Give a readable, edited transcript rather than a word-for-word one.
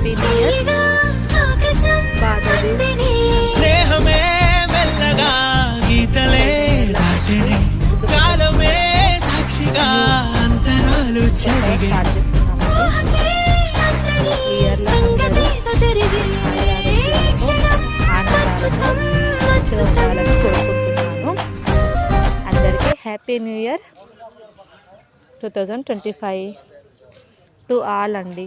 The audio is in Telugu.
Happy new year. స్నేహమే మెల్లగా గీతలే దాటనే కాలమే సాక్షిగా అంతరాలు చెరిగే కోరుకుంటున్నాను. అందరికీ happy new year 2025 to all అండి.